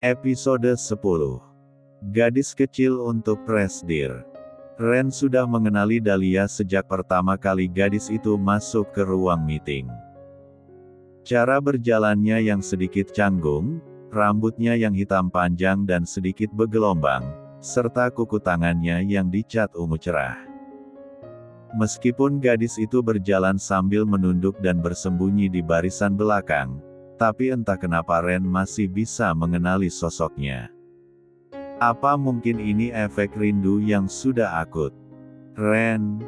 Episode 10. Gadis kecil untuk Presdir. Ren sudah mengenali Dahlia sejak pertama kali gadis itu masuk ke ruang meeting. Cara berjalannya yang sedikit canggung, rambutnya yang hitam panjang dan sedikit bergelombang, serta kuku tangannya yang dicat ungu cerah. Meskipun gadis itu berjalan sambil menunduk dan bersembunyi di barisan belakang, tapi entah kenapa Ren masih bisa mengenali sosoknya. Apa mungkin ini efek rindu yang sudah akut? Ren.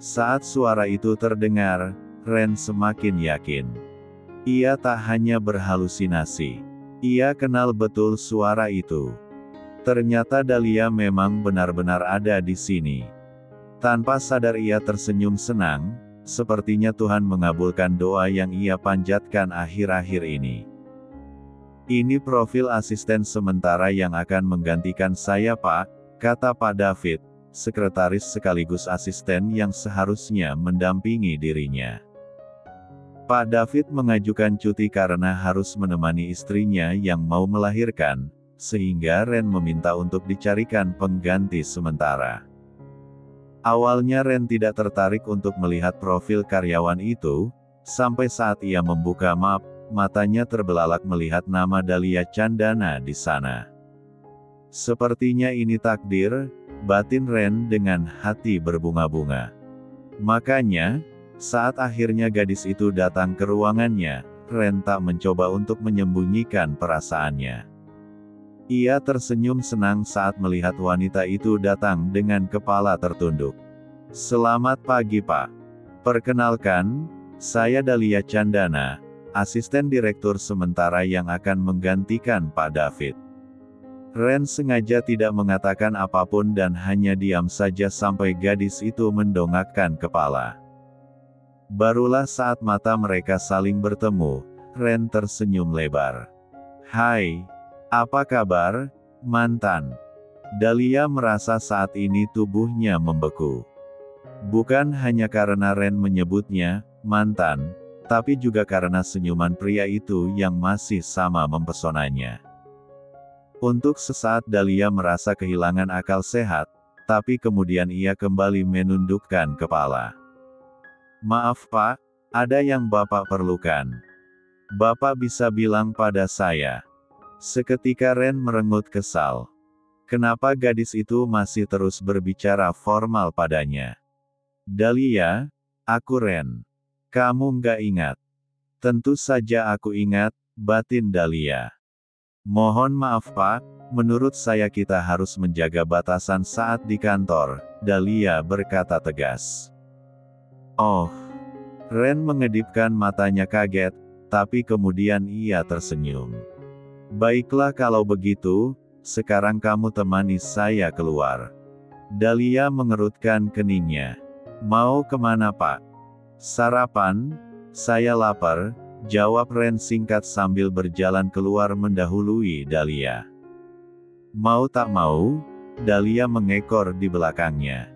Saat suara itu terdengar, Ren semakin yakin. Ia tak hanya berhalusinasi. Ia kenal betul suara itu. Ternyata Dahlia memang benar-benar ada di sini. Tanpa sadar ia tersenyum senang, sepertinya Tuhan mengabulkan doa yang ia panjatkan akhir-akhir ini. Ini profil asisten sementara yang akan menggantikan saya, Pak, kata Pak David, sekretaris sekaligus asisten yang seharusnya mendampingi dirinya. Pak David mengajukan cuti karena harus menemani istrinya yang mau melahirkan, sehingga Ren meminta untuk dicarikan pengganti sementara. Awalnya Ren tidak tertarik untuk melihat profil karyawan itu, sampai saat ia membuka map, matanya terbelalak melihat nama Dahlia Chandana di sana. Sepertinya ini takdir, batin Ren dengan hati berbunga-bunga. Makanya, saat akhirnya gadis itu datang ke ruangannya, Ren tak mencoba untuk menyembunyikan perasaannya. Ia tersenyum senang saat melihat wanita itu datang dengan kepala tertunduk. Selamat pagi, Pak. Perkenalkan, saya Dahlia Chandana, asisten direktur sementara yang akan menggantikan Pak David. Ren sengaja tidak mengatakan apapun dan hanya diam saja sampai gadis itu mendongakkan kepala. Barulah saat mata mereka saling bertemu, Ren tersenyum lebar. Hai, apa kabar, mantan? Dahlia merasa saat ini tubuhnya membeku. Bukan hanya karena Ren menyebutnya mantan, tapi juga karena senyuman pria itu yang masih sama mempesonanya. Untuk sesaat Dahlia merasa kehilangan akal sehat, tapi kemudian ia kembali menundukkan kepala. Maaf Pak, ada yang Bapak perlukan. Bapak bisa bilang pada saya. Seketika Ren merengut kesal. Kenapa gadis itu masih terus berbicara formal padanya? Dahlia, aku Ren. Kamu nggak ingat? Tentu saja aku ingat, batin Dahlia. Mohon maaf Pak, menurut saya kita harus menjaga batasan saat di kantor, Dahlia berkata tegas. Oh. Ren mengedipkan matanya kaget, tapi kemudian ia tersenyum. Baiklah kalau begitu, sekarang kamu temani saya keluar. Dahlia mengerutkan keningnya. Mau kemana Pak? Sarapan? Saya lapar, jawab Ren singkat sambil berjalan keluar mendahului Dahlia. Mau tak mau, Dahlia mengekor di belakangnya.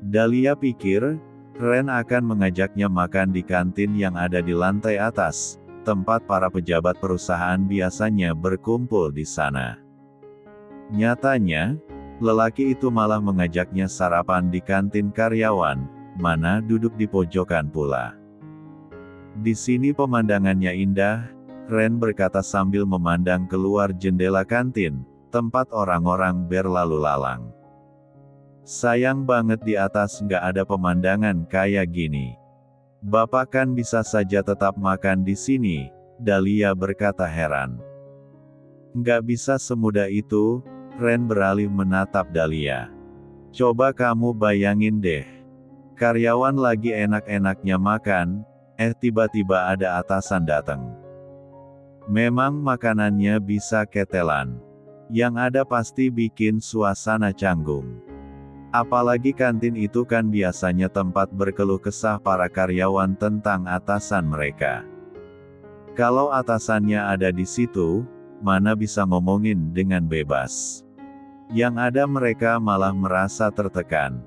Dahlia pikir, Ren akan mengajaknya makan di kantin yang ada di lantai atas, tempat para pejabat perusahaan biasanya berkumpul di sana. Nyatanya, lelaki itu malah mengajaknya sarapan di kantin karyawan, mana duduk di pojokan pula. Di sini pemandangannya indah, Ren berkata sambil memandang keluar jendela kantin, tempat orang-orang berlalu lalang. Sayang banget di atas nggak ada pemandangan kayak gini. Bapak kan bisa saja tetap makan di sini, Dahlia berkata heran. Nggak bisa semudah itu, Ren beralih menatap Dahlia. Coba kamu bayangin deh. Karyawan lagi enak-enaknya makan, tiba-tiba ada atasan datang. Memang makanannya bisa ketelan. Yang ada pasti bikin suasana canggung. Apalagi kantin itu kan biasanya tempat berkeluh kesah para karyawan tentang atasan mereka. Kalau atasannya ada di situ, mana bisa ngomongin dengan bebas. Yang ada mereka malah merasa tertekan.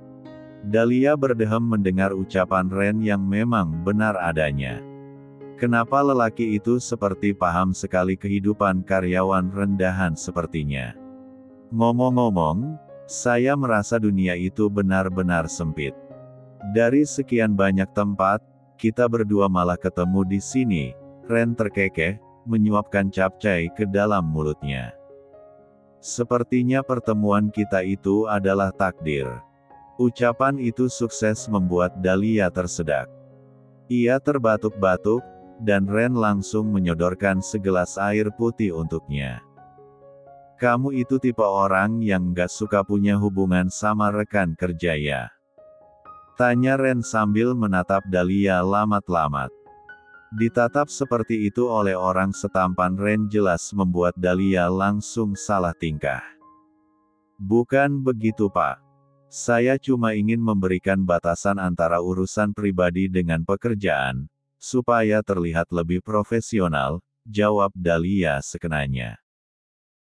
Dahlia berdehem mendengar ucapan Ren yang memang benar adanya. Kenapa lelaki itu seperti paham sekali kehidupan karyawan rendahan sepertinya? Ngomong-ngomong, saya merasa dunia itu benar-benar sempit. Dari sekian banyak tempat, kita berdua malah ketemu di sini. Ren terkekeh, menyuapkan capcay ke dalam mulutnya. Sepertinya pertemuan kita itu adalah takdir. Ucapan itu sukses membuat Dahlia tersedak. Ia terbatuk-batuk, dan Ren langsung menyodorkan segelas air putih untuknya. Kamu itu tipe orang yang gak suka punya hubungan sama rekan kerja ya? Tanya Ren sambil menatap Dahlia lamat-lamat. Ditatap seperti itu oleh orang setampan Ren jelas membuat Dahlia langsung salah tingkah. Bukan begitu Pak. Saya cuma ingin memberikan batasan antara urusan pribadi dengan pekerjaan, supaya terlihat lebih profesional, jawab Dahlia sekenanya.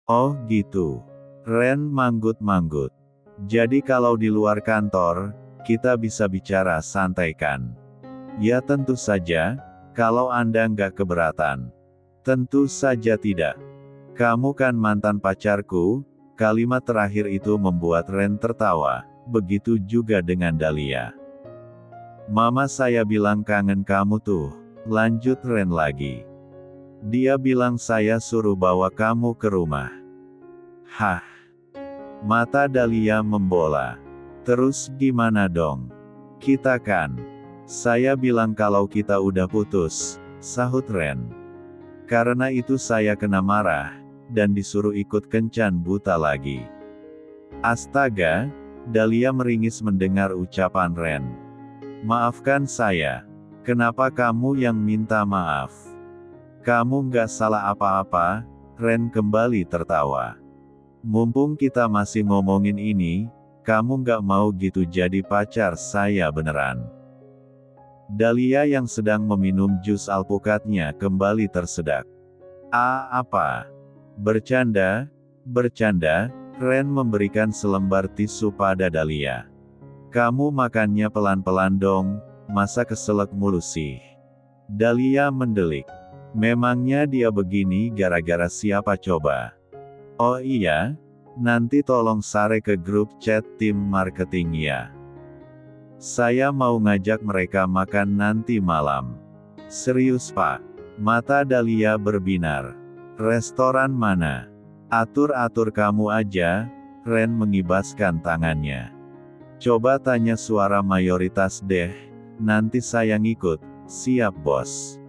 Oh gitu. Ren manggut-manggut. Jadi kalau di luar kantor, kita bisa bicara santai kan? Ya tentu saja, kalau Anda nggak keberatan. Tentu saja tidak. Kamu kan mantan pacarku. Kalimat terakhir itu membuat Ren tertawa, begitu juga dengan Dahlia. Mama saya bilang kangen kamu tuh, lanjut Ren lagi. Dia bilang saya suruh bawa kamu ke rumah. Hah? Mata Dahlia membola. Terus gimana dong? Kita kan? Saya bilang kalau kita udah putus, sahut Ren. Karena itu saya kena marah, dan disuruh ikut kencan buta lagi. Astaga, Dahlia meringis mendengar ucapan Ren. Maafkan saya. Kenapa kamu yang minta maaf? Kamu nggak salah apa-apa, Ren kembali tertawa. Mumpung kita masih ngomongin ini, kamu nggak mau gitu jadi pacar saya beneran? Dahlia yang sedang meminum jus alpukatnya kembali tersedak. Apa? Bercanda, bercanda, Ren memberikan selembar tisu pada Dahlia. Kamu makannya pelan-pelan dong, masa keselak mulu sih? Dahlia mendelik. Memangnya dia begini gara-gara siapa coba? Oh iya, nanti tolong share ke grup chat tim marketing ya. Saya mau ngajak mereka makan nanti malam. Serius Pak? Mata Dahlia berbinar. Restoran mana? Atur-atur kamu aja, Ren mengibaskan tangannya. Coba tanya suara mayoritas deh, nanti saya ngikut, siap bos.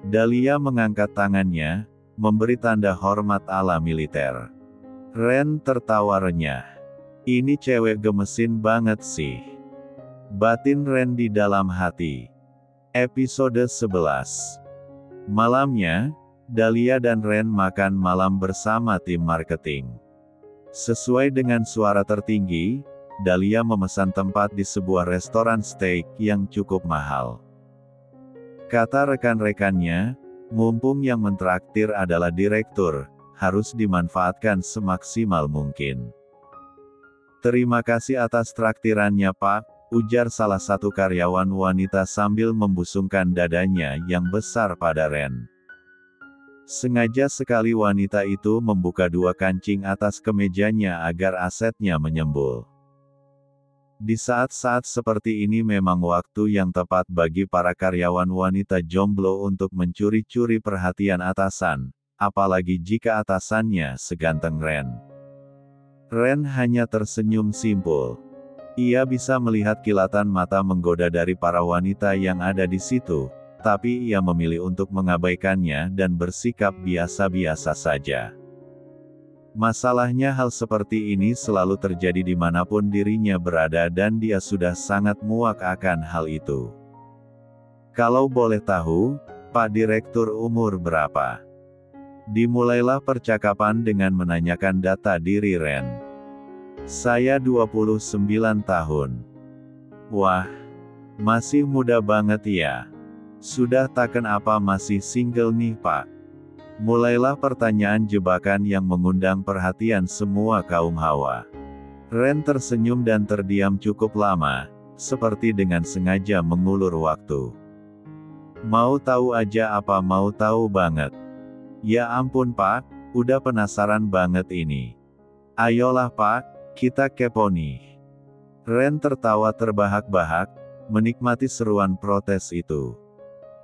Dahlia mengangkat tangannya, memberi tanda hormat ala militer. Ren tertawa renyah. Ini cewek gemesin banget sih. Batin Ren di dalam hati. Episode 11. Malamnya, Dahlia dan Ren makan malam bersama tim marketing. Sesuai dengan suara tertinggi, Dahlia memesan tempat di sebuah restoran steak yang cukup mahal. Kata rekan-rekannya, mumpung yang mentraktir adalah direktur, harus dimanfaatkan semaksimal mungkin. Terima kasih atas traktirannya Pak, ujar salah satu karyawan wanita sambil membusungkan dadanya yang besar pada Ren. Sengaja sekali wanita itu membuka dua kancing atas kemejanya agar asetnya menyembul. Di saat-saat seperti ini memang waktu yang tepat bagi para karyawan wanita jomblo untuk mencuri-curi perhatian atasan, apalagi jika atasannya seganteng Ren. Ren hanya tersenyum simpul. Ia bisa melihat kilatan mata menggoda dari para wanita yang ada di situ, tapi ia memilih untuk mengabaikannya dan bersikap biasa-biasa saja. Masalahnya hal seperti ini selalu terjadi dimanapun dirinya berada dan dia sudah sangat muak akan hal itu. Kalau boleh tahu, Pak Direktur umur berapa? Dimulailah percakapan dengan menanyakan data diri Ren. Saya 29 tahun. Wah, masih muda banget ya. Sudah taken apa masih single nih Pak? Mulailah pertanyaan jebakan yang mengundang perhatian semua kaum hawa. Ren tersenyum dan terdiam cukup lama, seperti dengan sengaja mengulur waktu. Mau tahu aja apa mau tahu banget? Ya ampun Pak, udah penasaran banget ini. Ayolah Pak, kita kepo nih. Ren tertawa terbahak-bahak, menikmati seruan protes itu.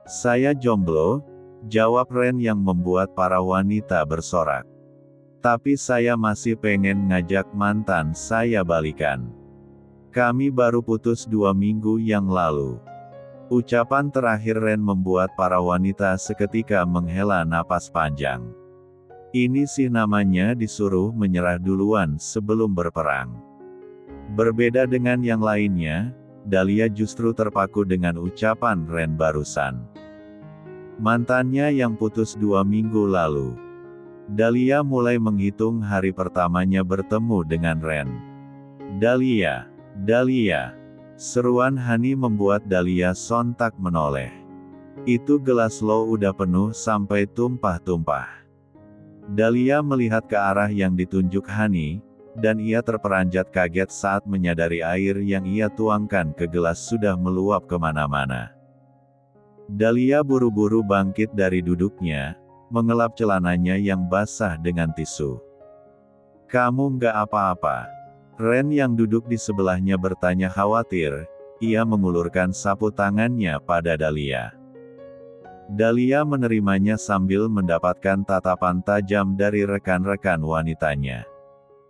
Saya jomblo, jawab Ren yang membuat para wanita bersorak. Tapi saya masih pengen ngajak mantan saya balikan. Kami baru putus 2 minggu yang lalu. Ucapan terakhir Ren membuat para wanita seketika menghela napas panjang. Ini sih namanya disuruh menyerah duluan sebelum berperang. Berbeda dengan yang lainnya, Dahlia justru terpaku dengan ucapan Ren barusan. Mantannya yang putus 2 minggu lalu. Dahlia mulai menghitung hari pertamanya bertemu dengan Ren. Dahlia, Dahlia. Seruan Hani membuat Dahlia sontak menoleh. Itu gelas lo udah penuh sampai tumpah-tumpah. Dahlia melihat ke arah yang ditunjuk Hani, dan ia terperanjat kaget saat menyadari air yang ia tuangkan ke gelas sudah meluap kemana-mana. Dahlia buru-buru bangkit dari duduknya, mengelap celananya yang basah dengan tisu. Kamu nggak apa-apa? Ren yang duduk di sebelahnya bertanya khawatir, ia mengulurkan sapu tangannya pada Dahlia. Dahlia menerimanya sambil mendapatkan tatapan tajam dari rekan-rekan wanitanya.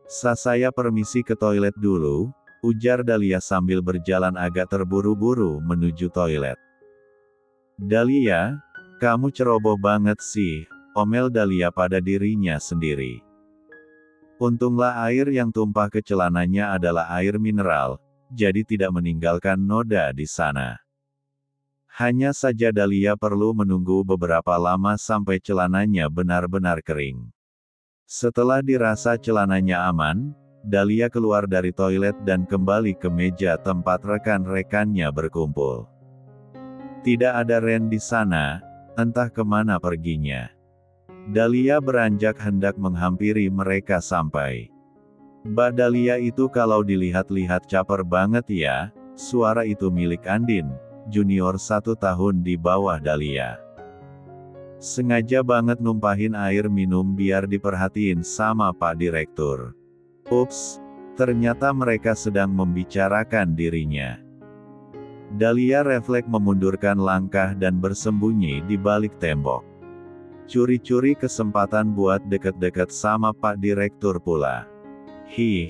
Saya permisi ke toilet dulu, ujar Dahlia sambil berjalan agak terburu-buru menuju toilet. Dahlia, kamu ceroboh banget sih, omel Dahlia pada dirinya sendiri. Untunglah air yang tumpah ke celananya adalah air mineral, jadi tidak meninggalkan noda di sana. Hanya saja Dahlia perlu menunggu beberapa lama sampai celananya benar-benar kering. Setelah dirasa celananya aman, Dahlia keluar dari toilet dan kembali ke meja tempat rekan-rekannya berkumpul. Tidak ada Ren di sana, entah kemana perginya. Dahlia beranjak hendak menghampiri mereka sampai. Mbak Dahlia itu kalau dilihat-lihat caper banget ya, suara itu milik Andin, junior 1 tahun di bawah Dahlia. Sengaja banget numpahin air minum biar diperhatiin sama Pak Direktur. Ups, ternyata mereka sedang membicarakan dirinya. Dahlia refleks memundurkan langkah dan bersembunyi di balik tembok. Curi-curi kesempatan buat deket-deket sama Pak Direktur pula. Hih,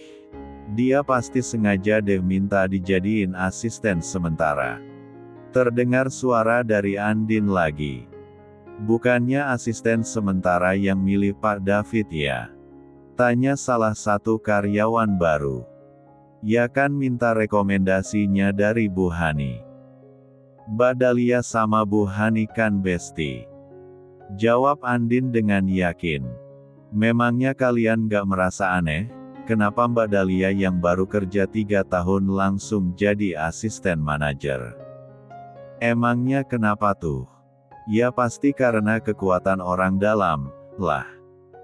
dia pasti sengaja deh minta dijadiin asisten sementara. Terdengar suara dari Andin lagi. Bukannya asisten sementara yang milih Pak David ya? Tanya salah satu karyawan baru. Ya kan minta rekomendasinya dari Bu Hani. Mbak Dahlia sama Bu Hani kan besti. Jawab Andin dengan yakin. Memangnya kalian gak merasa aneh, kenapa Mbak Dahlia yang baru kerja 3 tahun langsung jadi asisten manajer? Emangnya kenapa tuh? Ya pasti karena kekuatan orang dalam, lah.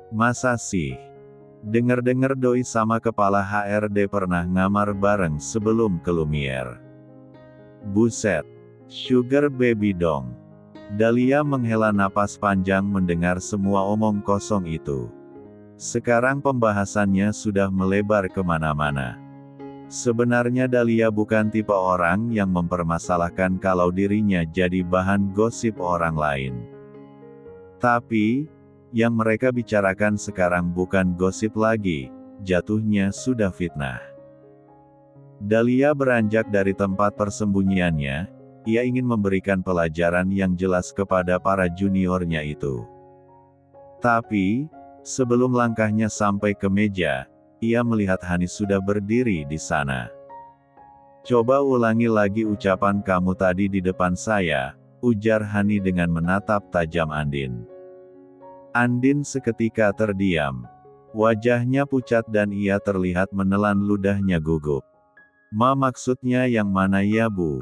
Masa sih? Dengar-dengar Doi sama kepala HRD pernah ngamar bareng sebelum ke Lumiere. Buset, sugar baby dong. Dahlia menghela napas panjang mendengar semua omong kosong itu. Sekarang pembahasannya sudah melebar kemana-mana. Sebenarnya Dahlia bukan tipe orang yang mempermasalahkan kalau dirinya jadi bahan gosip orang lain. Tapi, yang mereka bicarakan sekarang bukan gosip lagi, jatuhnya sudah fitnah. Dahlia beranjak dari tempat persembunyiannya. Ia ingin memberikan pelajaran yang jelas kepada para juniornya itu. Tapi, sebelum langkahnya sampai ke meja, ia melihat Hani sudah berdiri di sana. Coba ulangi lagi ucapan kamu tadi di depan saya, ujar Hani dengan menatap tajam Andin. Andin seketika terdiam. Wajahnya pucat dan ia terlihat menelan ludahnya gugup. Maksudnya yang mana ya Bu?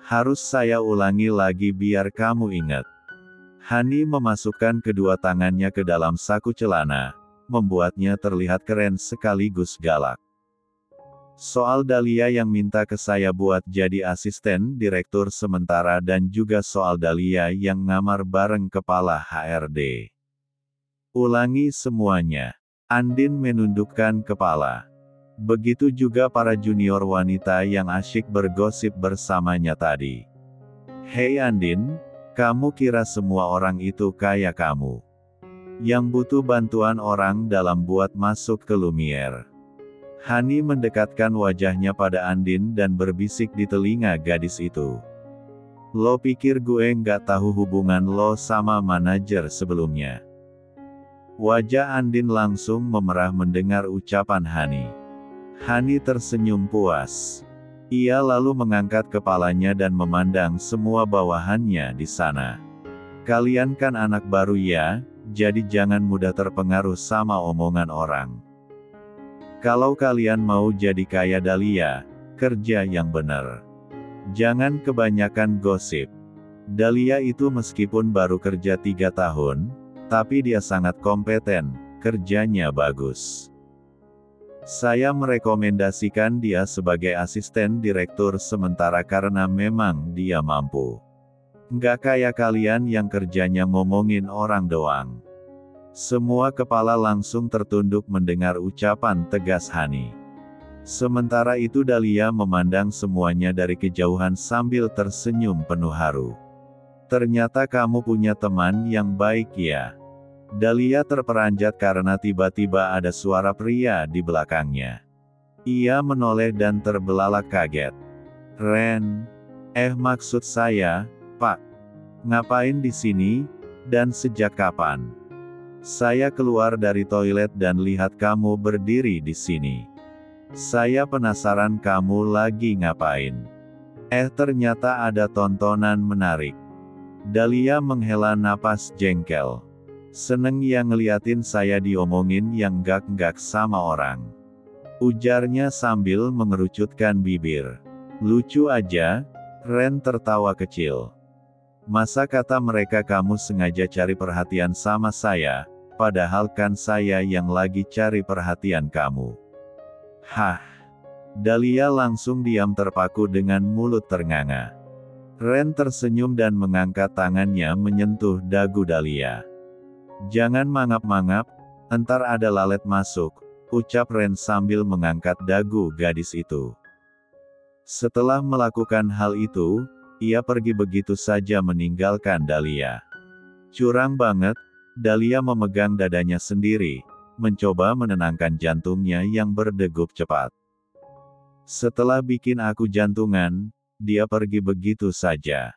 Harus saya ulangi lagi biar kamu ingat. Hani memasukkan kedua tangannya ke dalam saku celana, membuatnya terlihat keren sekaligus galak. Soal Dahlia yang minta ke saya buat jadi asisten direktur sementara dan juga soal Dahlia yang ngamar bareng kepala HRD. Ulangi semuanya. Andin menundukkan kepala. Begitu juga para junior wanita yang asyik bergosip bersamanya tadi. Hei Andin, kamu kira semua orang itu kayak kamu? Yang butuh bantuan orang dalam buat masuk ke Lumiere. Hani mendekatkan wajahnya pada Andin dan berbisik di telinga gadis itu. Lo pikir gue nggak tahu hubungan lo sama manajer sebelumnya? Wajah Andin langsung memerah mendengar ucapan Hani. Hani tersenyum puas. Ia lalu mengangkat kepalanya dan memandang semua bawahannya di sana. Kalian kan anak baru ya, jadi jangan mudah terpengaruh sama omongan orang. Kalau kalian mau jadi kaya Dahlia, kerja yang benar. Jangan kebanyakan gosip. Dahlia itu meskipun baru kerja 3 tahun, tapi dia sangat kompeten, kerjanya bagus. Saya merekomendasikan dia sebagai asisten direktur sementara karena memang dia mampu. Nggak kayak kalian yang kerjanya ngomongin orang doang. Semua kepala langsung tertunduk mendengar ucapan tegas Hani. Sementara itu Dahlia memandang semuanya dari kejauhan sambil tersenyum penuh haru. Ternyata kamu punya teman yang baik ya. Dahlia terperanjat karena tiba-tiba ada suara pria di belakangnya. Ia menoleh dan terbelalak kaget. Ren, maksud saya, Pak. Ngapain di sini, dan sejak kapan? Saya keluar dari toilet dan lihat kamu berdiri di sini. Saya penasaran kamu lagi ngapain. Ternyata ada tontonan menarik. Dahlia menghela napas jengkel. Seneng ya ngeliatin saya diomongin yang gak-gak sama orang. Ujarnya sambil mengerucutkan bibir. Lucu aja, Ren tertawa kecil. Masa kata mereka kamu sengaja cari perhatian sama saya, padahal kan saya yang lagi cari perhatian kamu. Hah? Dahlia langsung diam terpaku dengan mulut ternganga. Ren tersenyum dan mengangkat tangannya menyentuh dagu Dahlia. Jangan mangap-mangap, entar ada lalat masuk, ucap Ren sambil mengangkat dagu gadis itu. Setelah melakukan hal itu, ia pergi begitu saja meninggalkan Dahlia. Curang banget, Dahlia memegang dadanya sendiri, mencoba menenangkan jantungnya yang berdegup cepat. Setelah bikin aku jantungan, dia pergi begitu saja.